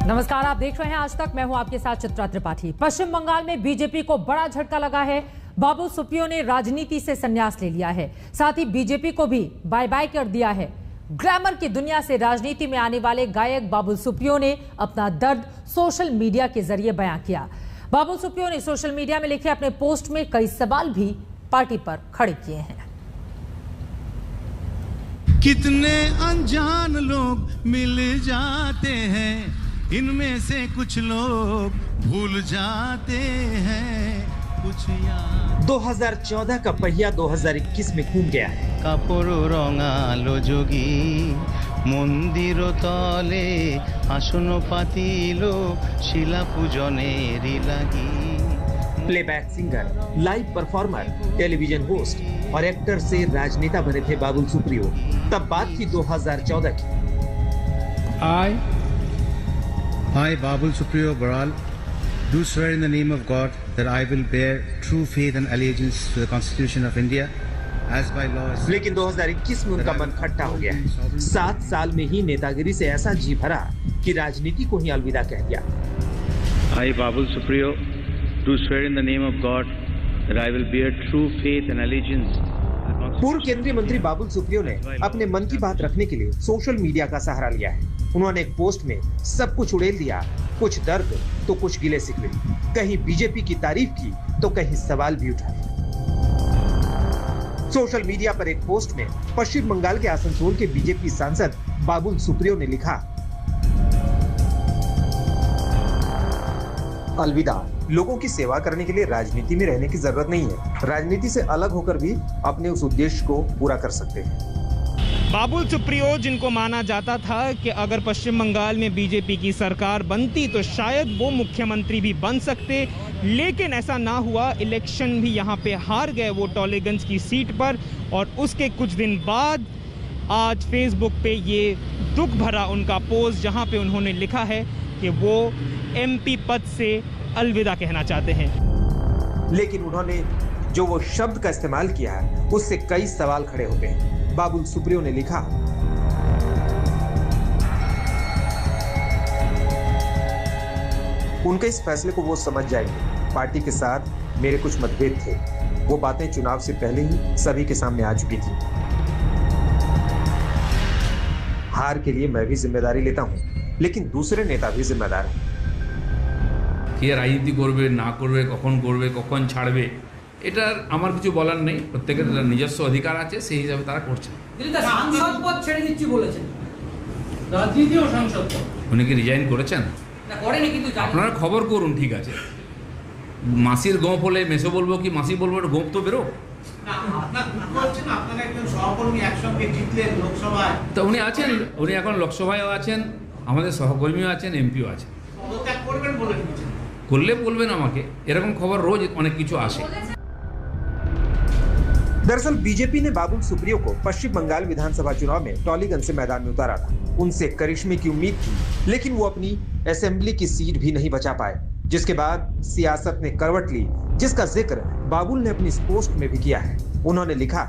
नमस्कार, आप देख रहे हैं आज तक। मैं हूं आपके साथ चित्रा त्रिपाठी। पश्चिम बंगाल में बीजेपी को बड़ा झटका लगा है। बाबुल सुप्रियो ने राजनीति से संन्यास ले लिया है, साथ ही बीजेपी को भी बाय बाय कर दिया है। ग्लैमर की दुनिया से राजनीति में आने वाले गायक बाबुल सुप्रियो ने अपना दर्द सोशल मीडिया के जरिए बयां किया। बाबुल सुप्रियो ने सोशल मीडिया में लिखे अपने पोस्ट में कई सवाल भी पार्टी पर खड़े किए हैं। कितने अनजान लोग मिल जाते हैं, इनमें से कुछ लोग भूल जाते हैं कुछ याद। 2014 का पहिया 2021 में घूम गया है। কাপড় রঙালো যোগী মন্দির তলে আসন পাতিল শিলা পূজনেরই লাগি। Playback singer, live performer, television host और एक्टर से राजनेता बने थे बाबुल सुप्रियो। तब बात थी 2014 की। I, Babul Supriyo Baral, do swear in the name of God that I will bear true faith and allegiance to the Constitution of India, as by law. लेकिन 2021 में उनका मन खट्टा हो गया है। 7 साल में ही नेतागिरी से ऐसा जी भरा कि राजनीति को ही अलविदा कह दिया। I, Babul Supriyo, do swear in the name of God that I will bear true faith and allegiance. पूर्व केंद्रीय मंत्री बाबुल सुप्रियो ने अपने मन की बात रखने के लिए सोशल मीडिया का सहारा लिया है। उन्होंने एक पोस्ट में सब कुछ उड़ेल दिया, कुछ दर्द तो कुछ गिले शिकवे, कहीं बीजेपी की तारीफ की तो कहीं सवाल भी उठाए। सोशल मीडिया पर एक पोस्ट में पश्चिम बंगाल के आसनसोल के बीजेपी सांसद बाबुल सुप्रियो ने लिखा, अलविदा। लोगों की सेवा करने के लिए राजनीति में रहने की जरूरत नहीं है। राजनीति से अलग होकर भी अपने उस उद्देश्य को पूरा कर सकते हैं। बाबुल सुप्रियो, जिनको माना जाता था कि अगर पश्चिम बंगाल में बीजेपी की सरकार बनती तो शायद वो मुख्यमंत्री भी बन सकते, लेकिन ऐसा ना हुआ। इलेक्शन भी यहाँ पे हार गए वो टॉलीगंज की सीट पर। और उसके कुछ दिन बाद आज फेसबुक पे ये दुख भरा उनका पोस्ट, जहाँ पे उन्होंने लिखा है कि वो एमपी पद से अलविदा कहना चाहते हैं। लेकिन उन्होंने जो वो शब्द का इस्तेमाल किया है उससे कई सवाल खड़े होते हैं। बाबुल सुप्रियो ने लिखा, उनके इस फैसले को वो समझ जाएंगे। पार्टी के साथ मेरे कुछ मतभेद थे, वो बातें चुनाव से पहले ही सभी के सामने आ चुकी थी। हार के लिए मैं भी जिम्मेदारी लेता हूं, लेकिन दूसरे नेता भी जिम्मेदार हैं। কে রাজনীতি করবে না করবে, কখন করবে, কখন ছাড়বে, এটার আমার কিছু বলার নেই। প্রত্যেকের নিজস্ব অধিকার আছে, সেই হিসাবে তারা করছে। সাংসদ পদ ছেড়ে দিচ্ছি বলেছেন, রাজনীতি ও সাংসদ পদ। উনি কি রিজাইন করেছেন? না করেনি, কিন্তু আপনারা খবর করুন, ঠিক আছে। মাসির গোপ হলে মেসো বলবো কি মাসি বলবো, এটা গোপ তো বেরো না। আপনারা একজন সহকর্মী একসঙ্গে জিতলেন লোকসভায়, তো উনি আছেন, উনি এখন লোকসভায়ও আছেন, আমাদের সহকর্মীও আছেন, এমপিও আছেন। পদত্যাগ করবেন বলে দিয়েছেন, করলে বলবেন আমাকে। এরকম খবর রোজ অনেক কিছু আসে। दरअसल बीजेपी ने बाबुल सुप्रियो को पश्चिम बंगाल विधानसभा चुनाव में टॉलीगंज से मैदान में उतारा था। उनसे करिश्मे की उम्मीद थी, लेकिन वो अपनी असेंबली की सीट भी नहीं बचा पाए। जिसके बाद सियासत ने करवट ली, जिसका जिक्र बाबुल ने अपनी इस पोस्ट में भी किया है। उन्होंने लिखा,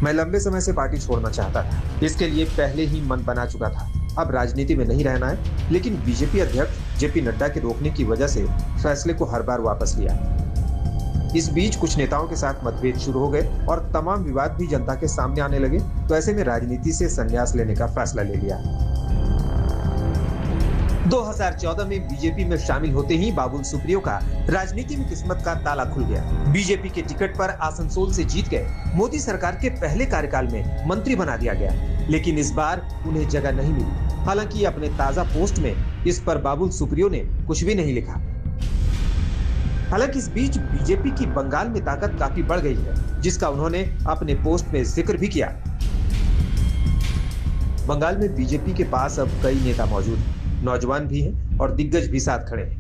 मैं लंबे समय से पार्टी छोड़ना चाहता था, इसके लिए पहले ही मन बना चुका था। अब राजनीति में नहीं रहना है, लेकिन बीजेपी अध्यक्ष जेपी नड्डा के रोकने की वजह से फैसले को हर बार वापस लिया। इस बीच कुछ नेताओं के साथ मतभेद शुरू हो गए और तमाम विवाद भी जनता के सामने आने लगे, तो ऐसे में राजनीति से संन्यास लेने का फैसला ले लिया। 2014 में बीजेपी में शामिल होते ही बाबुल सुप्रियो का राजनीति में किस्मत का ताला खुल गया। बीजेपी के टिकट पर आसनसोल से जीत गए, मोदी सरकार के पहले कार्यकाल में मंत्री बना दिया गया, लेकिन इस बार उन्हें जगह नहीं मिली। हालांकि अपने ताजा पोस्ट में इस पर बाबुल सुप्रियो ने कुछ भी नहीं लिखा। हालांकि इस बीच बीजेपी की बंगाल में ताकत काफी बढ़ गई है, जिसका उन्होंने अपने पोस्ट में जिक्र भी किया। बंगाल में बीजेपी के पास अब कई नेता मौजूद हैं, नौजवान भी हैं और दिग्गज भी साथ खड़े हैं।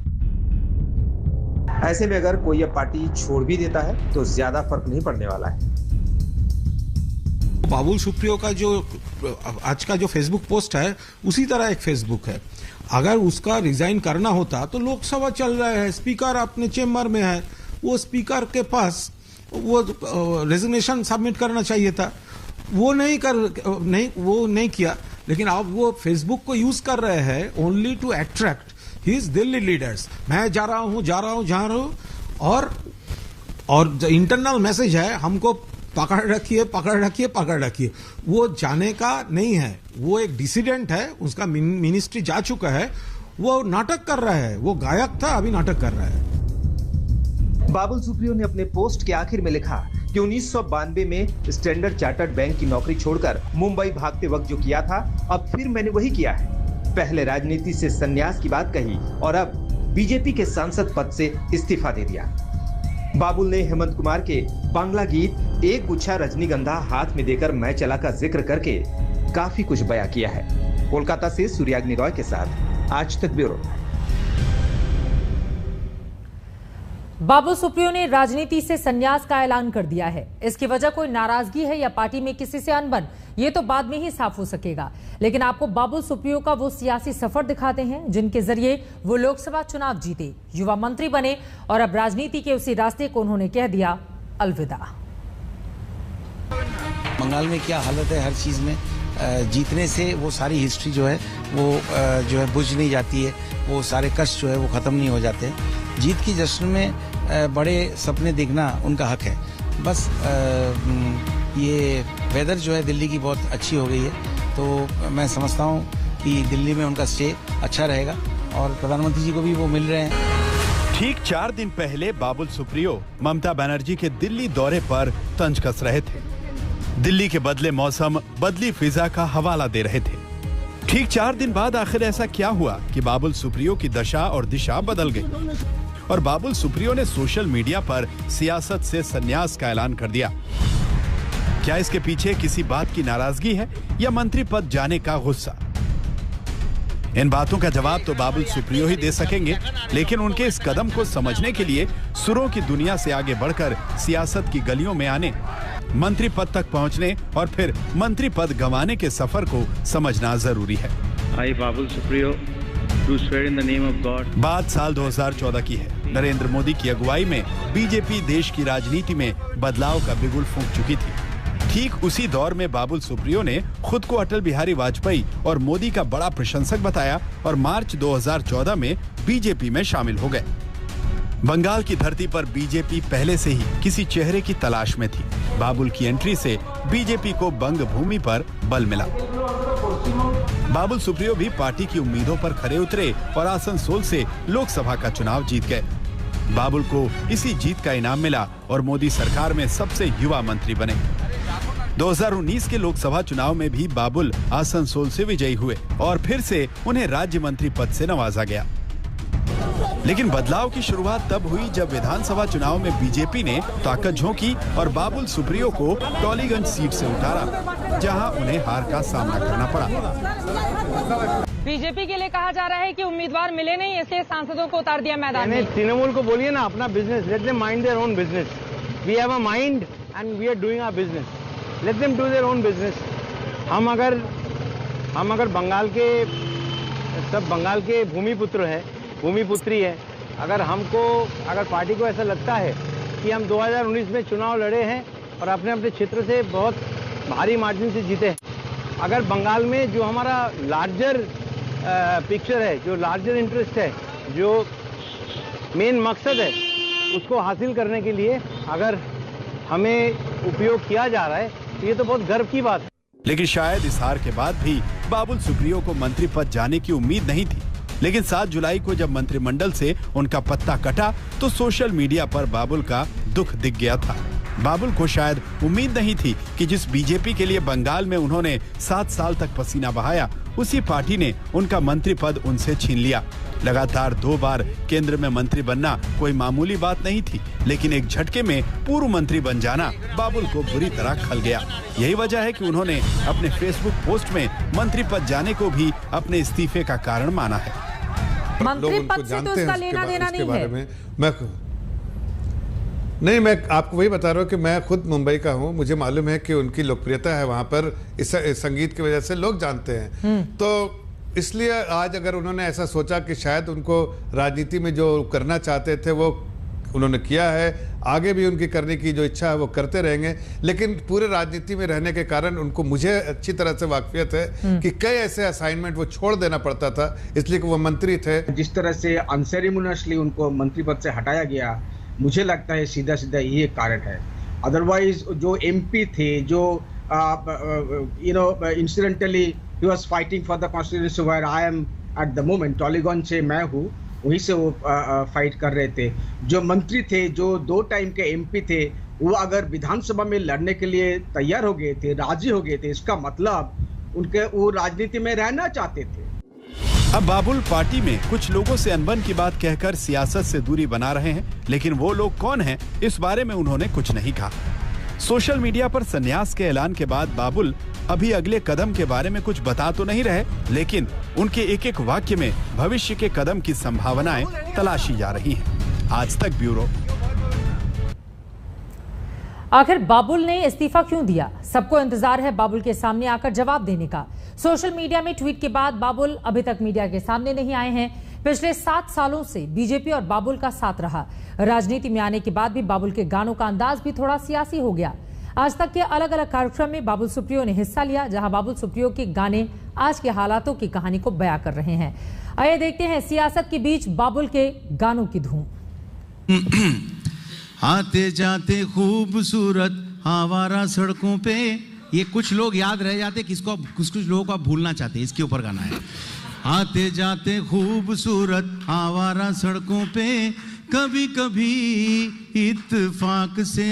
ऐसे में अगर कोई अब पार्टी छोड़ भी देता है तो ज्यादा फर्क नहीं पड़ने वाला है। बाबुल सुप्रियो का जो आज का जो फेसबुक पोस्ट है उसी तरह एक फेसबुक है। अगर उसका रिजाइन करना होता तो लोकसभा चल रहा है, स्पीकर अपने चेम्बर में है, वो स्पीकर के पास वो रेजिग्नेशन सबमिट करना चाहिए था। वो नहीं किया। लेकिन अब वो फेसबुक को यूज कर रहे हैं only to attract his Delhi leaders. मैं जा रहा हूं और जो इंटरनल मैसेज है, हमको पकड़ रखिए, वो जाने का नहीं है। वो एक डिसिडेंट है, उसका मिनिस्ट्री जा चुका है, वो नाटक कर रहा है। वो गायक था, अभी नाटक कर रहा है। बाबुल सुप्रियो ने अपने पोस्ट के आखिर में लिखा कि 1992 में स्टैंडर्ड चार्टर्ड बैंक की नौकरी छोड़कर मुंबई भागते वक्त जो किया था, अब फिर मैंने वही किया है। पहले राजनीति से संन्यास की बात कही और अब बीजेपी के सांसद पद से इस्तीफा दे दिया। बाबुल ने हेमंत कुमार के बांग्ला गीत एक गुच्छा रजनीगंधा हाथ में देकर मैं चला का जिक्र करके काफी कुछ बयां किया है। कोलकाता से सूर्याग्नि रॉय के साथ आज तक ब्यूरो। बाबुल सुप्रियो ने राजनीति से संन्यास का ऐलान कर दिया है। इसकी वजह कोई नाराजगी है या पार्टी में किसी से अनबन, ये तो बाद में ही साफ हो सकेगा। लेकिन आपको बाबुल सुप्रियो का वो सियासी सफर दिखाते हैं जिनके जरिए वो लोकसभा चुनाव जीते, युवा मंत्री बने और अब राजनीति के उसी रास्ते को उन्होंने कह दिया अलविदा। बंगाल में क्या हालत है, हर चीज में जीतने से वो सारी हिस्ट्री जो है बुझ नहीं जाती है, वो सारे कष्ट जो है वो खत्म नहीं हो जाते। जीत की जश्न में बड़े सपने देखना उनका हक है। बस ये वेदर जो है दिल्ली की बहुत अच्छी हो गई है, तो मैं समझता हूँ कि दिल्ली में उनका स्टे अच्छा रहेगा और प्रधानमंत्री जी को भी वो मिल रहे हैं। ठीक 4 दिन पहले बाबुल सुप्रियो ममता बनर्जी के दिल्ली दौरे पर तंज कस रहे थे। दिल्ली के बदले मौसम, बदली फिजा का हवाला दे रहे थे। ठीक 4 दिन बाद आखिर ऐसा क्या हुआ कि बाबुल सुप्रियो की दशा और दिशा बदल गई और बाबुल सुप्रियो ने सोशल मीडिया पर सियासत से संन्यास का ऐलान कर दिया। क्या इसके पीछे किसी बात की नाराजगी है या मंत्री पद जाने का गुस्सा? इन बातों का जवाब तो बाबुल सुप्रियो ही दे सकेंगे, लेकिन उनके इस कदम को समझने के लिए सुरों की दुनिया से आगे बढ़कर सियासत की गलियों में आने, मंत्री पद तक पहुंचने और फिर मंत्री पद गंवाने के सफर को समझना जरूरी है। Babul Supriyo do swear in the name of God. बात साल 2014 की है। नरेंद्र मोदी की अगुवाई में बीजेपी देश की राजनीति में बदलाव का बिगुल फूंक चुकी थी। ठीक उसी दौर में बाबुल सुप्रियो ने खुद को अटल बिहारी वाजपेयी और मोदी का बड़ा प्रशंसक बताया और मार्च 2014 में बीजेपी में शामिल हो गए। बंगाल की धरती पर बीजेपी पहले से ही किसी चेहरे की तलाश में थी। बाबुल की एंट्री से बीजेपी को बंग भूमि पर बल मिला। बाबुल सुप्रियो भी पार्टी की उम्मीदों पर खरे उतरे और आसनसोल से लोकसभा का चुनाव जीत गए। बाबुल को इसी जीत का इनाम मिला और मोदी सरकार में सबसे युवा मंत्री बने। 2019 के लोकसभा चुनाव में भी बाबुल आसनसोल से विजयी हुए और फिर से उन्हें राज्य मंत्री पद से नवाजा गया। लेकिन बदलाव की शुरुआत तब हुई जब विधानसभा चुनाव में बीजेपी ने ताकत झोंकी और बाबुल सुप्रियो को टॉलीगंज सीट से उतारा, जहां उन्हें हार का सामना करना पड़ा। बीजेपी के लिए कहा जा रहा है कि उम्मीदवार मिले नहीं, इसलिए सांसदों को उतार दिया मैदान में। तृणमूल को बोलिए ना अपना business, let them mind their own business. We have a mind and we are doing our business, let them do their own business. हम अगर बंगाल के भूमिपुत्र है, भूमिपुत्री है, अगर पार्टी को ऐसा लगता है कि हम 2019 में चुनाव लड़े हैं और अपने अपने क्षेत्र से बहुत भारी मार्जिन से जीते हैं, अगर बंगाल में जो हमारा लार्जर पिक्चर है, जो लार्जर इंटरेस्ट है, जो मेन मकसद है, उसको हासिल करने के लिए अगर हमें उपयोग किया जा रहा है तो ये तो बहुत गर्व की बात है। लेकिन शायद इस हार के बाद भी बाबुल सुप्रियो को मंत्री पद जाने की उम्मीद नहीं थी। लेकिन 7 जुलाई को जब मंत्रिमंडल से उनका पत्ता कटा तो सोशल मीडिया पर बाबुल का दुख दिख गया था। बाबुल को शायद उम्मीद नहीं थी कि जिस बीजेपी के लिए बंगाल में उन्होंने 7 साल तक पसीना बहाया, उसी पार्टी ने उनका मंत्री पद उनसे छीन लिया। लगातार 2 बार केंद्र में मंत्री बनना कोई मामूली बात नहीं थी, लेकिन एक झटके में पूर्व मंत्री बन जाना बाबुल को बुरी तरह खल गया। यही वजह है कि उन्होंने अपने फेसबुक पोस्ट में मंत्री पद जाने को भी अपने इस्तीफे का कारण माना है। मंत्री पद से तो इसका लेना देना नहीं है। मैं आपको वही बता रहा हूँ कि मैं खुद मुंबई का हूँ, मुझे मालूम है कि उनकी लोकप्रियता है वहां पर, इस संगीत की वजह से लोग जानते हैं। तो इसलिए आज अगर उन्होंने ऐसा सोचा कि शायद उनको राजनीति में जो करना चाहते थे वो उन्होंने किया है, आगे भी उनकी करने की जो इच्छा है वो करते रहेंगे, लेकिन पूरे राजनीति में रहने के कारण उनको, मुझे अच्छी तरह से वाकफियत है कि कई ऐसे असाइनमेंट वो छोड़ देना पड़ता था, इसलिए कि वो मंत्री थे। जिस तरह से अनसेरेमोनियसली उनको मंत्री पद से हटाया गया, मुझे लगता है सीधा सीधा ये कारण है। अदरवाइज जो एमपी थे, जो इंसिडेंटली ही was fighting for the constituency where I am at the moment, Tollygunge से मैं हूँ, वहीं से वो फाइट कर रहे थे। जो मंत्री थे, जो 2 टाइम के एमपी थे, वो अगर विधानसभा में लड़ने के लिए तैयार हो गए थे, राजी हो गए थे, इसका मतलब उनके वो राजनीति में रहना चाहते थे। अब बाबुल पार्टी में कुछ लोगों से अनबन की बात कहकर सियासत से दूरी बना रहे हैं, लेकिन वो लोग कौन हैं, इस बारे में उन्होंने कुछ नहीं कहा। सोशल मीडिया पर संन्यास के ऐलान के बाद बाबुल अभी अगले कदम के बारे में कुछ बता तो नहीं रहे, लेकिन उनके एक एक वाक्य में भविष्य के कदम की संभावनाएं तलाशी जा रही हैं। आज तक ब्यूरो। आखिर बाबुल ने इस्तीफा क्यों दिया? सबको इंतजार है बाबुल के सामने आकर जवाब देने का। सोशल मीडिया में ट्वीट के बाद बाबुल अभी तक मीडिया के सामने नहीं आए हैं। पिछले 7 सालों से बीजेपी और बाबुल का साथ रहा। राजनीति में आने के बाद भी बाबुल के गानों का अंदाज भी थोड़ा सियासी हो गया। आज तक के अलग अलग कार्यक्रम में बाबुल सुप्रियो ने हिस्सा लिया, जहां बाबुल सुप्रियो के गाने आज के हालातों की कहानी को बयां कर रहे हैं। आइए देखते हैं सियासत के बीच बाबुल के गानों की धूम। आते जाते खूबसूरत आवारा सड़कों पे, ये कुछ लोग याद रह जाते, किसको कुछ लोगों को भूलना चाहते, इसके ऊपर गाना है। आते जाते खूबसूरत आवारा सड़कों पे, कभी कभी इत्तेफाक से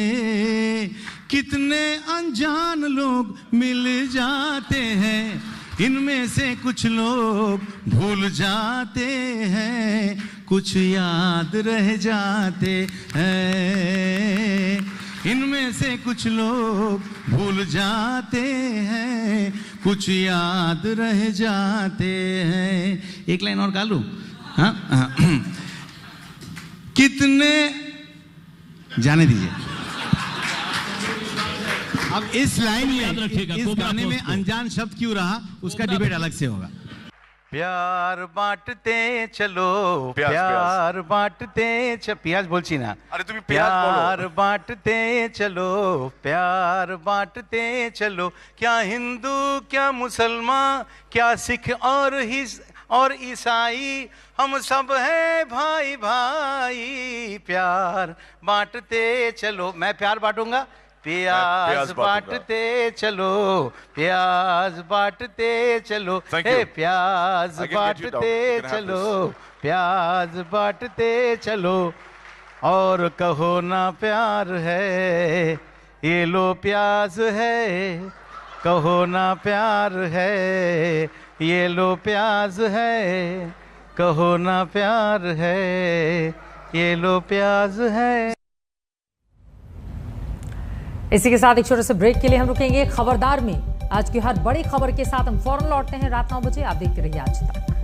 कितने अनजान लोग मिल जाते हैं, इनमें से कुछ लोग भूल जाते हैं, कुछ याद रह जाते हैं, इनमें से कुछ लोग भूल जाते हैं, कुछ याद रह जाते हैं। एक लाइन और गा लूं? हाँ, कितने, जाने दीजिए। अब इस लाइन में, इस गाने में अनजान शब्द क्यों रहा, उसका डिबेट अलग से होगा। प्यार बांटते चलो, प्यार बांटते प्याज बोलची ना, अरे तुम्हें प्यार बांटते चलो, प्यार बांटते चलो, क्या हिंदू क्या मुसलमान, क्या सिख और ईसाई, हम सब हैं भाई भाई, प्यार बांटते चलो। मैं प्यार बांटूंगा, प्याज बांटते चलो, प्याज बांटते चलो, हे प्याज बांटते चलो, प्याज बांटते चलो, और कहो ना प्यार है, ये लो प्याज है, कहो ना प्यार है, ये लो प्याज है, कहो ना प्यार है, ये लो प्याज है। इसी के साथ एक छोटे से ब्रेक के लिए हम रुकेंगे। खबरदार में आज की हर बड़ी खबर के साथ हम फौरन लौटते हैं रात 9 बजे। आप देखते रहिए आज तक।